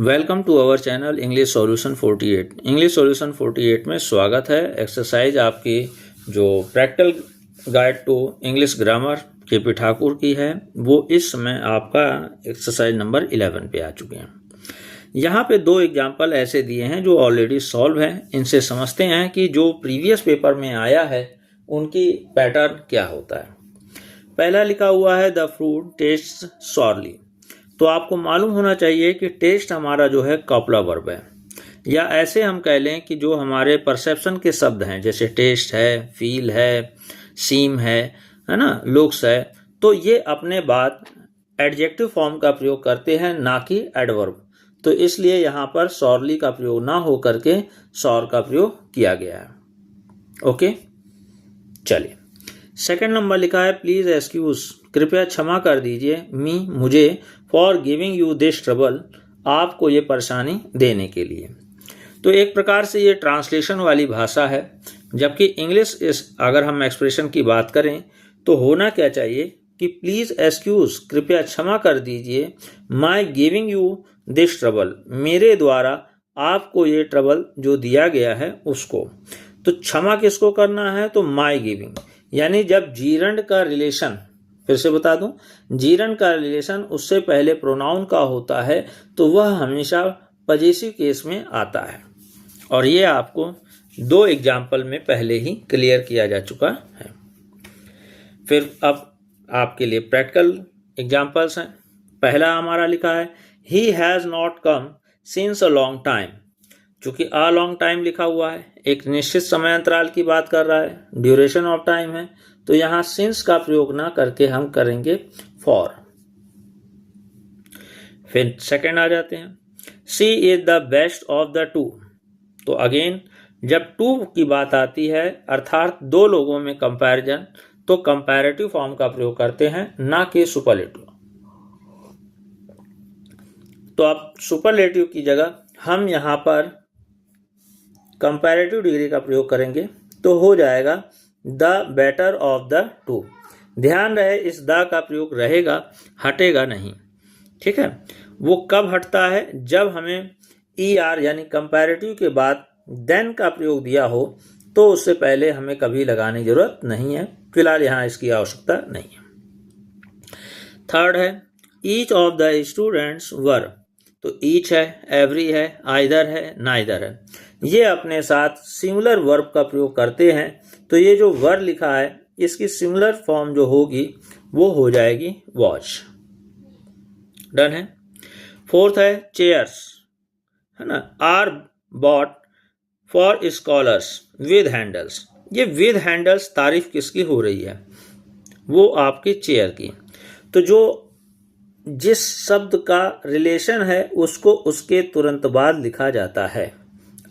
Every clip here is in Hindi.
Welcome to our channel English solution 48। English solution 48 में स्वागत है। एक्सरसाइज आपकी जो practical guide to English grammar K P. Thakur की है वो इस समय आपका एक्सरसाइज नंबर 11 पे आ चुके हैं। यहाँ पे दो एग्जाम्पल ऐसे दिए हैं जो ऑलरेडी सॉल्व हैं। इनसे समझते हैं कि जो प्रीवियस पेपर में आया है उनकी पैटर्न क्या होता है। पहला लिखा हुआ है द फ्रूट टेस्ट सॉरली। तो आपको मालूम होना चाहिए कि टेस्ट हमारा जो है कॉपुला वर्ब है, या ऐसे हम कह लें कि जो हमारे परसेप्शन के शब्द हैं जैसे टेस्ट है, फील है, सीम है ना, लुक्स है, तो ये अपने बाद एडजेक्टिव फॉर्म का प्रयोग करते हैं ना कि एडवर्ब। तो इसलिए यहाँ पर सॉरली का प्रयोग ना हो करके सॉर का प्रयोग किया गया है। ओके, चलिए सेकंड नंबर लिखा है प्लीज एक्सक्यूज, कृपया क्षमा कर दीजिए, मी मुझे, for giving you this trouble, आपको ये परेशानी देने के लिए। तो एक प्रकार से ये ट्रांसलेशन वाली भाषा है, जबकि इंग्लिश इस अगर हम एक्सप्रेशन की बात करें तो होना क्या चाहिए कि प्लीज एक्सक्यूज, कृपया क्षमा कर दीजिए, माई गिविंग यू दिस ट्रबल, मेरे द्वारा आपको ये ट्रबल जो दिया गया है उसको। तो क्षमा किसको करना है, तो माई गिविंग, यानी जब जीरंड का रिलेशन, फिर से बता दूं, जीरंड का रिलेशन उससे पहले प्रोनाउन का होता है तो वह हमेशा पजेसिव केस में आता है। और ये आपको दो एग्जाम्पल में पहले ही क्लियर किया जा चुका है। फिर अब आपके लिए प्रैक्टिकल एग्जाम्पल्स हैं। पहला हमारा लिखा है he has not come since a long time. चूंकि अ लॉन्ग टाइम लिखा हुआ है, एक निश्चित समय अंतराल की बात कर रहा है, ड्यूरेशन ऑफ टाइम है, तो यहां सिंस का प्रयोग ना करके हम करेंगे फॉर। फिर सेकंड आ जाते हैं C is the best of the two. तो अगेन जब टू की बात आती है अर्थात दो लोगों में कंपैरिजन, तो कंपैरेटिव फॉर्म का प्रयोग करते हैं ना कि सुपरलेटिव। तो अब सुपरलेटिव की जगह हम यहां पर कंपैरेटिव डिग्री का प्रयोग करेंगे तो हो जाएगा the better of the to. ध्यान रहे इस द का प्रयोग रहेगा, हटेगा नहीं, ठीक है। वो कब हटता है, जब हमें ER यानी कंपैरेटिव के बाद देन का प्रयोग दिया हो, तो उससे पहले हमें कभी लगाने की जरूरत नहीं है। फिलहाल यहाँ इसकी आवश्यकता नहीं है। थर्ड है each of the students were. तो ईच है, एवरी है, आइदर है, नाइदर है, ये अपने साथ सिमिलर वर्ब का प्रयोग करते हैं। तो ये जो वर लिखा है इसकी सिमिलर फॉर्म जो होगी वो हो जाएगी वॉच। डन है। फोर्थ है चेयर्स, है ना, are bought for scholars with handles. ये विद हैंडल्स तारीफ किसकी हो रही है, वो आपकी चेयर की। तो जो जिस शब्द का रिलेशन है उसको उसके तुरंत बाद लिखा जाता है,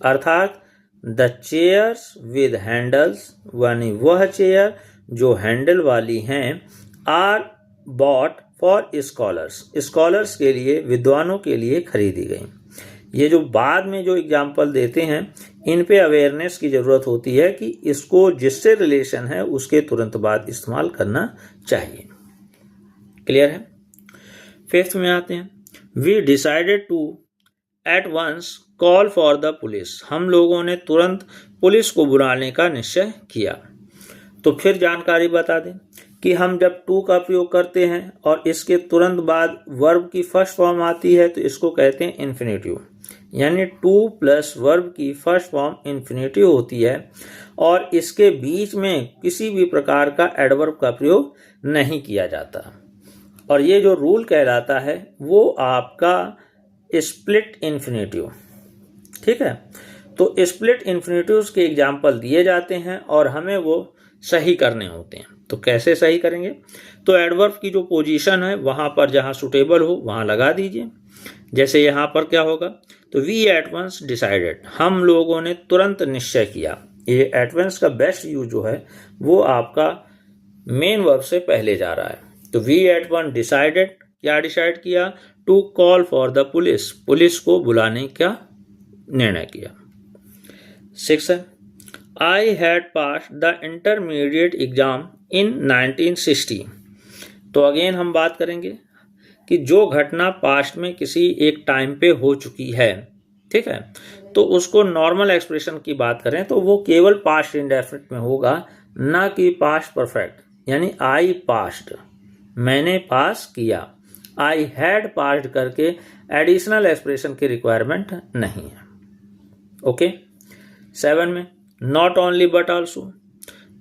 अर्थात द चेयर्स विद हैंडल्स, यानी वह चेयर जो हैंडल वाली हैं, are bought for scholars, scholars के लिए, विद्वानों के लिए खरीदी गई। ये जो बाद में जो एग्जाम्पल देते हैं इन पे अवेयरनेस की ज़रूरत होती है कि इसको जिससे रिलेशन है उसके तुरंत बाद इस्तेमाल करना चाहिए। क्लियर है। फिफ्थ में आते हैं we decided to at once call for the police. हम लोगों ने तुरंत पुलिस को बुलाने का निश्चय किया। तो फिर जानकारी बता दें कि हम जब टू का प्रयोग करते हैं और इसके तुरंत बाद वर्ब की फर्स्ट फॉर्म आती है तो इसको कहते हैं इन्फिनेटिव, यानी टू प्लस वर्ब की फर्स्ट फॉर्म इन्फिनेटिव होती है और इसके बीच में किसी भी प्रकार का एडवर्ब का प्रयोग नहीं किया जाता। और ये जो रूल कहलाता है वो आपका स्प्लिट इन्फिनेटिव, ठीक है। तो स्प्लिट इन्फिनेटिव्स के एग्जाम्पल दिए जाते हैं और हमें वो सही करने होते हैं। तो कैसे सही करेंगे, तो एडवर्ब की जो पोजीशन है वहाँ पर जहाँ सुटेबल हो वहाँ लगा दीजिए। जैसे यहाँ पर क्या होगा, तो वी एट वंस डिसाइडेड, हम लोगों ने तुरंत निश्चय किया। ये एट वंस का बेस्ट यूज जो है वो आपका मेन वर्ब से पहले जा रहा है। तो वी एट वन डिसाइडेड, क्या डिसाइड किया, to call for the police, police को बुलाने का निर्णय किया। 6 I had pass the intermediate exam in 1960। तो अगेन हम बात करेंगे कि जो घटना पास्ट में किसी एक टाइम पे हो चुकी है, ठीक है, तो उसको नॉर्मल एक्सप्रेशन की बात करें तो वो केवल पास्ट इंडेफिनिट में होगा, ना कि पास्ट परफेक्ट। यानी आई पास्ड, मैंने पास किया, आई हैड पास्ड करके एडिशनल एक्सप्रेशन की रिक्वायरमेंट नहीं है। ओके। 7 में नॉट ओनली बट ऑल्सो,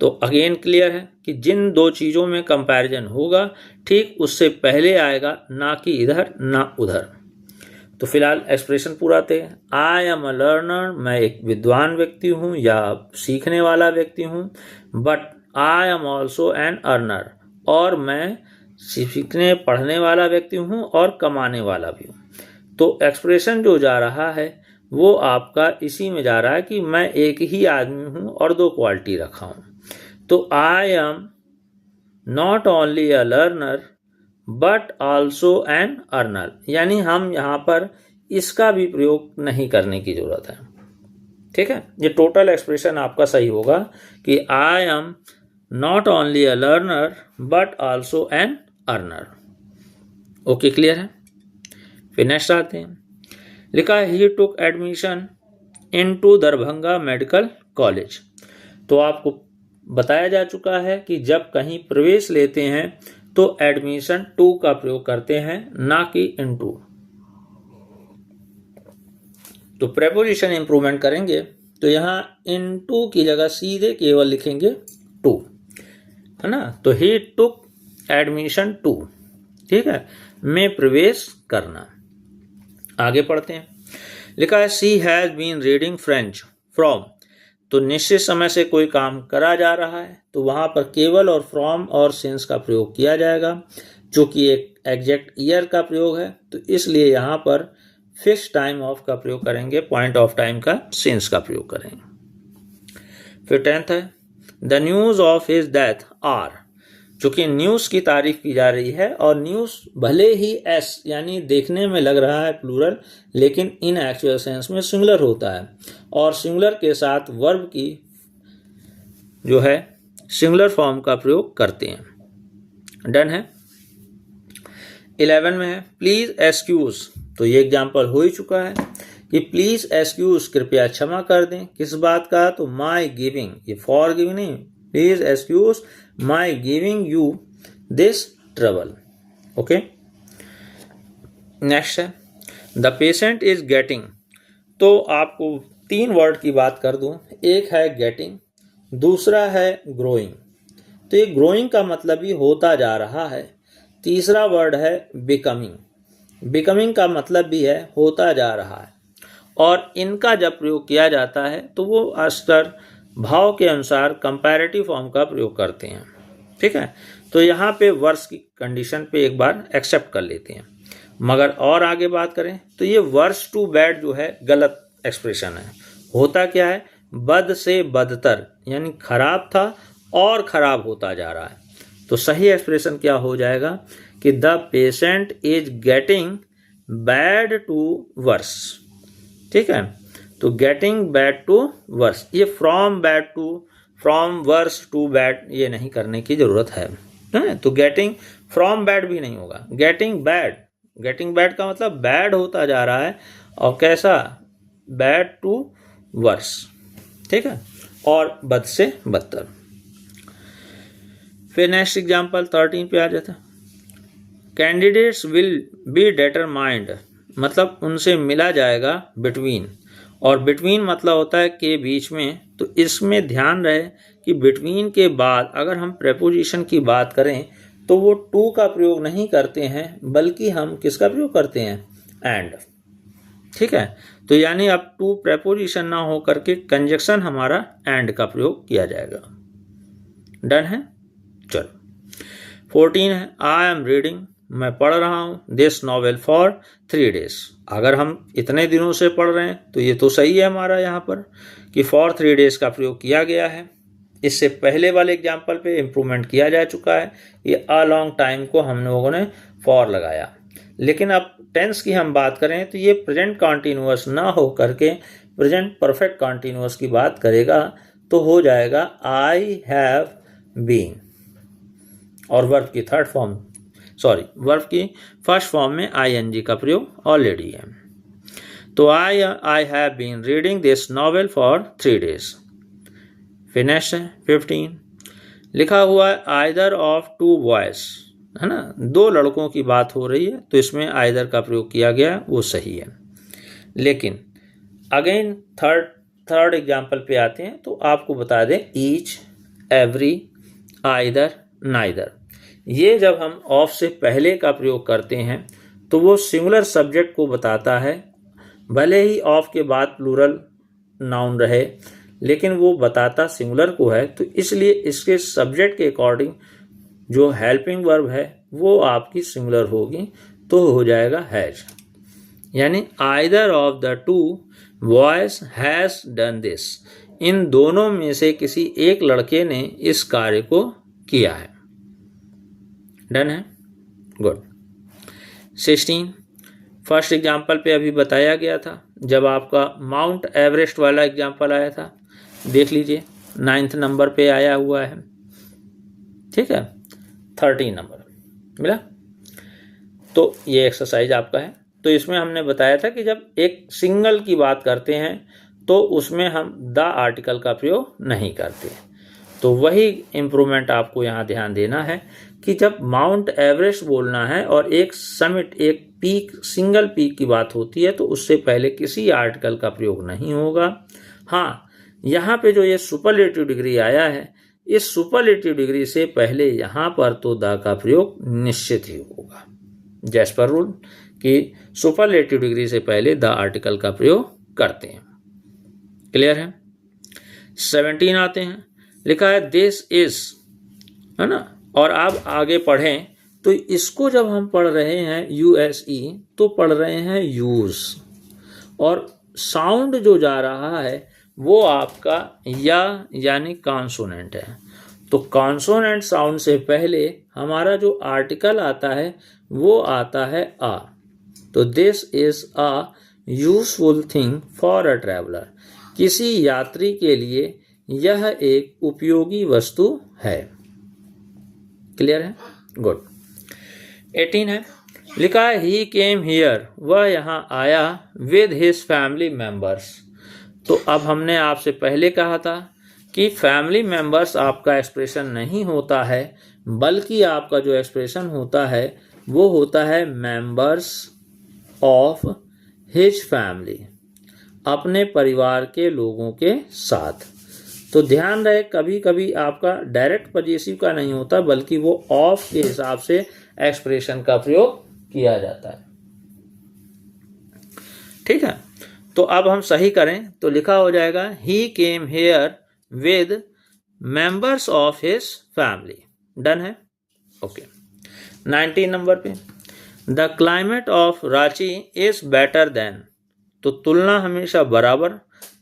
तो अगेन क्लियर है कि जिन दो चीज़ों में कंपैरिजन होगा ठीक उससे पहले आएगा, ना कि इधर ना उधर। तो फिलहाल एक्सप्रेशन पूराते हैं। आई एम अ लर्नर, मैं एक विद्वान व्यक्ति हूँ या सीखने वाला व्यक्ति हूँ। But I am also an earner, और मैं सीखने पढ़ने वाला व्यक्ति हूँ और कमाने वाला भी हूँ। तो एक्सप्रेशन जो जा रहा है वो आपका इसी में जा रहा है कि मैं एक ही आदमी हूँ और दो क्वालिटी रखा हूँ। तो आई am not only a learner but also an earner, यानी हम यहाँ पर इसका भी प्रयोग नहीं करने की जरूरत है। ठीक है, ये टोटल एक्सप्रेशन आपका सही होगा कि I am not only a learner but also an earner. Okay, clear है। फिर नेक्स्ट आते हैं। लिखा है he took admission into Darbhanga medical college. तो आपको बताया जा चुका है कि जब कहीं प्रवेश लेते हैं तो एडमिशन टू का प्रयोग करते हैं, ना कि इनटू। तो प्रेपोजिशन इंप्रूवमेंट करेंगे तो यहाँ इनटू की जगह सीधे केवल लिखेंगे टू, है ना। तो ही टुक एडमिशन टू, ठीक है, में प्रवेश करना। आगे पढ़ते हैं। लिखा है she has been reading French from. तो निश्चित समय से कोई काम करा जा रहा है तो वहां पर केवल और फ्रॉम और सिंस का प्रयोग किया जाएगा, जो कि एक एग्जैक्ट ईयर का प्रयोग है। तो इसलिए यहाँ पर फिक्स टाइम ऑफ का प्रयोग करेंगे, पॉइंट ऑफ टाइम का सिंस का प्रयोग करेंगे। फिर 10th है the news of his death are, जो कि न्यूज की तारीफ की जा रही है। और न्यूज भले ही एस यानी देखने में लग रहा है प्लूरल, लेकिन इन एक्चुअल सेंस में सिंगुलर होता है, और सिंगुलर के साथ वर्ब की जो है सिंगुलर फॉर्म का प्रयोग करते हैं। डन है। 11 में है प्लीज एक्सक्यूज। तो ये एग्जाम्पल हो ही चुका है कि प्लीज एक्सक्यूज, कृपया क्षमा कर दें। किस बात का? तो माई गिविंग, ये फॉर गिविंग नहीं, please excuse my giving you this trouble. Okay. Next है द पेशेंट इज गेटिंग। तो आपको 3 वर्ड की बात कर दूं, एक है गेटिंग, दूसरा है ग्रोइंग। तो ये ग्रोइंग का मतलब ही होता जा रहा है। तीसरा वर्ड है बिकमिंग, बिकमिंग का मतलब भी है होता जा रहा है। और इनका जब प्रयोग किया जाता है तो वो अस्तर भाव के अनुसार कंपैरेटिव फॉर्म का प्रयोग करते हैं। ठीक है, तो यहाँ पे वर्स की कंडीशन पे एक बार एक्सेप्ट कर लेते हैं। मगर और आगे बात करें तो ये वर्स टू बैड जो है गलत एक्सप्रेशन है। होता क्या है? बद से बदतर, यानी खराब था और खराब होता जा रहा है। तो सही एक्सप्रेशन क्या हो जाएगा कि the patient is getting bad to worse. ठीक है, तो गेटिंग बैड टू वर्स, ये from bad to, from worse to bad ये नहीं करने की जरूरत है। तो गेटिंग फ्रॉम बैड भी नहीं होगा, गेटिंग बैड। गेटिंग बैड का मतलब बैड होता जा रहा है, और कैसा? Bad to worse. ठीक है, और बद से बदतर। फिर नेक्स्ट एग्जांपल 13 पे आ जाता है। कैंडिडेट्स विल बी डिटरमाइंड, मतलब उनसे मिला जाएगा बिटवीन, और बिटवीन मतलब होता है के बीच में। तो इसमें ध्यान रहे कि बिटवीन के बाद अगर हम प्रेपोजिशन की बात करें तो वो टू का प्रयोग नहीं करते हैं, बल्कि हम किसका प्रयोग करते हैं? एंड। ठीक है, तो यानी अब टू प्रेपोजिशन ना हो करके कंजक्शन हमारा एंड का प्रयोग किया जाएगा। डन है। चलो 14 है आई एम रीडिंग, मैं पढ़ रहा हूँ दिस नॉवेल फॉर 3 days। अगर हम इतने दिनों से पढ़ रहे हैं तो ये तो सही है हमारा यहाँ पर कि फॉर 3 days का प्रयोग किया गया है। इससे पहले वाले एग्जाम्पल पे इम्प्रूवमेंट किया जा चुका है। ये अ लॉन्ग टाइम को हम लोगों ने फॉर लगाया। लेकिन अब टेंस की हम बात करें तो ये प्रेजेंट कॉन्टिन्यूअस ना हो करके प्रेजेंट परफेक्ट कॉन्टिन्यूअस की बात करेगा, तो हो जाएगा आई हैव बीन, और वर्ब की थर्ड फॉर्म वर्ब की फर्स्ट फॉर्म में आईएनजी का प्रयोग ऑलरेडी है। तो I have been reading this novel for 3 days। Finish है 15। लिखा हुआ है आइदर ऑफ 2 boys, है ना, 2 लड़कों की बात हो रही है तो इसमें आइदर का प्रयोग किया गया है, वो सही है। लेकिन अगेन थर्ड एग्जाम्पल पे आते हैं तो आपको बता दें ईच, एवरी, आइदर, नाइदर, ये जब हम ऑफ से पहले का प्रयोग करते हैं तो वो सिंगुलर सब्जेक्ट को बताता है। भले ही ऑफ के बाद प्लूरल नाउन रहे लेकिन वो बताता सिंगुलर को है, तो इसलिए इसके सब्जेक्ट के अकॉर्डिंग जो हेल्पिंग वर्ब है वो आपकी सिंगुलर होगी, तो हो जाएगा हैज। यानी either of the 2 boys has done this, इन दोनों में से किसी एक लड़के ने इस कार्य को किया है। डन है, गुड। 16 फर्स्ट एग्जाम्पल पे अभी बताया गया था जब आपका माउंट एवरेस्ट वाला एग्जाम्पल आया था, देख लीजिए 9th नंबर पे आया हुआ है, ठीक है, 13 नंबर मिला। तो ये एक्सरसाइज आपका है। तो इसमें हमने बताया था कि जब एक सिंगल की बात करते हैं तो उसमें हम द आर्टिकल का प्रयोग नहीं करते, तो वही इम्प्रूवमेंट आपको यहाँ ध्यान देना है कि जब माउंट एवरेस्ट बोलना है और एक समिट, एक पीक, सिंगल पीक की बात होती है तो उससे पहले किसी आर्टिकल का प्रयोग नहीं होगा। हाँ, यहाँ पे जो ये सुपरलेटिव डिग्री आया है, इस सुपरलेटिव डिग्री से पहले यहाँ पर तो द का प्रयोग निश्चित ही होगा, जैस पर रूल कि सुपरलेटिव डिग्री से पहले द आर्टिकल का प्रयोग करते हैं। क्लियर है। 17 आते हैं, लिखा है दिस इज, है ना, और आप आगे पढ़ें तो इसको जब हम पढ़ रहे हैं यूएसई तो पढ़ रहे हैं यूज, और साउंड जो जा रहा है वो आपका या यानी कॉन्सोनेंट है। तो कॉन्सोनेंट साउंड से पहले हमारा जो आर्टिकल आता है वो आता है आ। तो this is a useful thing for a traveller, किसी यात्री के लिए यह एक उपयोगी वस्तु है। क्लियर है, गुड। 18 है, लिखा है ही केम हियर, वह यहाँ आया विद हिज फैमिली मेंबर्स। तो अब हमने आपसे पहले कहा था कि फैमिली मेंबर्स आपका एक्सप्रेशन नहीं होता है, बल्कि आपका जो एक्सप्रेशन होता है वो होता है मेंबर्स ऑफ हिज फैमिली, अपने परिवार के लोगों के साथ। तो ध्यान रहे कभी कभी आपका डायरेक्ट पजेसिव का नहीं होता, बल्कि वो ऑफ के हिसाब से एक्सप्रेशन का प्रयोग किया जाता है। ठीक है, तो अब हम सही करें तो लिखा हो जाएगा he came here with members of his family. Done है, ओके। 19 नंबर पे, the climate of Ranchi is better than. तो तुलना हमेशा बराबर,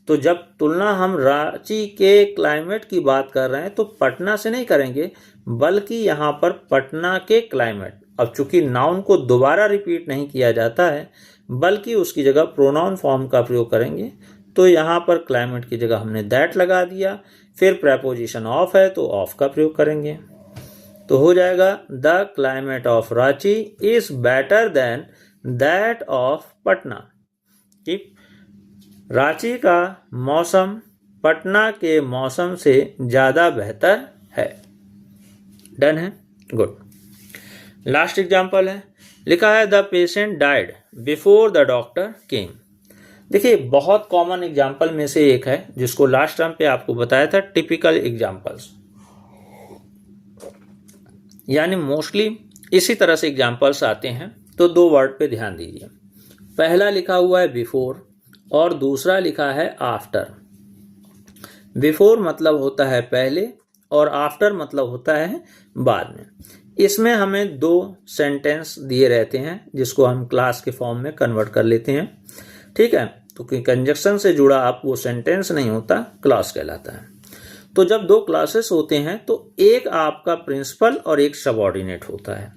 तो जब तुलना हम रांची के क्लाइमेट की बात कर रहे हैं तो पटना से नहीं करेंगे, बल्कि यहाँ पर पटना के क्लाइमेट। अब चूंकि नाउन को दोबारा रिपीट नहीं किया जाता है, बल्कि उसकी जगह प्रोनाउन फॉर्म का प्रयोग करेंगे, तो यहाँ पर क्लाइमेट की जगह हमने दैट लगा दिया, फिर प्रेपोजिशन ऑफ है तो ऑफ का प्रयोग करेंगे, तो हो जाएगा the climate of Ranchi is better then that of Patna. ठीक, रांची का मौसम पटना के मौसम से ज़्यादा बेहतर है। डन है, गुड। लास्ट एग्जाम्पल है, लिखा है the patient died before the doctor केम। देखिए बहुत कॉमन एग्जाम्पल में से एक है जिसको लास्ट टाइम पे आपको बताया था टिपिकल एग्जाम्पल्स, यानी मोस्टली इसी तरह से एग्जाम्पल्स आते हैं। तो 2 वर्ड पे ध्यान दीजिए, पहला लिखा हुआ है बिफोर और दूसरा लिखा है आफ्टर। बिफोर मतलब होता है पहले और आफ्टर मतलब होता है बाद में। इसमें हमें 2 सेंटेंस दिए रहते हैं जिसको हम क्लास के फॉर्म में कन्वर्ट कर लेते हैं। ठीक है, तो कंजक्शन से जुड़ा आप वो सेंटेंस नहीं होता, क्लास कहलाता है। तो जब 2 क्लासेस होते हैं तो एक आपका प्रिंसिपल और एक सबऑर्डिनेट होता है।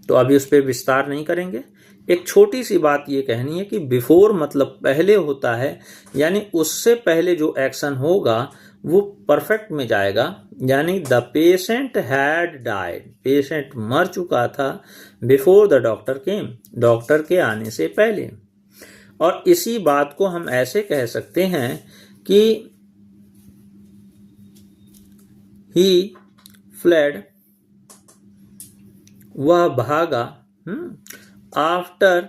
तो अभी उस पर विस्तार नहीं करेंगे, एक छोटी सी बात ये कहनी है कि बिफोर मतलब पहले होता है, यानी उससे पहले जो एक्शन होगा वो परफेक्ट में जाएगा, यानी the patient had died, patient मर चुका था, before the doctor came, doctor के आने से पहले। और इसी बात को हम ऐसे कह सकते हैं कि ही फ्लेड, वह भागा, after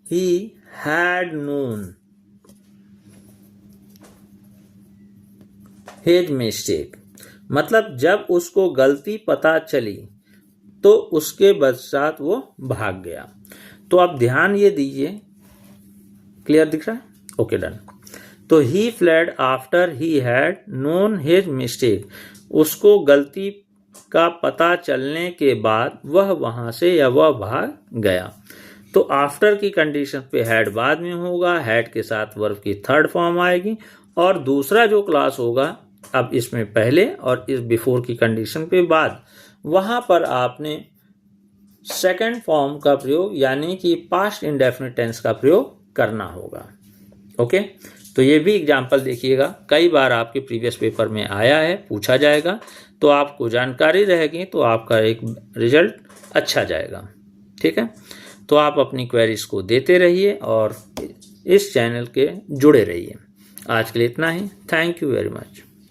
he had known his mistake, मतलब जब उसको गलती पता चली तो उसके पश्चात वो भाग गया। तो आप ध्यान ये दीजिए, क्लियर दिख रहा है? Okay, done. तो he fled after he had known his mistake, उसको गलती का पता चलने के बाद वह वहां से या वह भाग गया। तो आफ्टर की कंडीशन पे हैड बाद में होगा, हैड के साथ वर्ब की थर्ड फॉर्म आएगी, और दूसरा जो क्लास होगा अब इसमें पहले और इस बिफोर की कंडीशन पे बाद, वहां पर आपने सेकंड फॉर्म का प्रयोग यानी कि पास्ट इंडेफिनिट टेंस का प्रयोग करना होगा। ओके, तो ये भी एग्जाम्पल देखिएगा, कई बार आपके प्रीवियस पेपर में आया है, पूछा जाएगा, तो आपको जानकारी रहेगी तो आपका एक रिजल्ट अच्छा जाएगा। ठीक है, तो आप अपनी क्वेरीज को देते रहिए और इस चैनल के जुड़े रहिए। आज के लिए इतना ही। Thank you very much.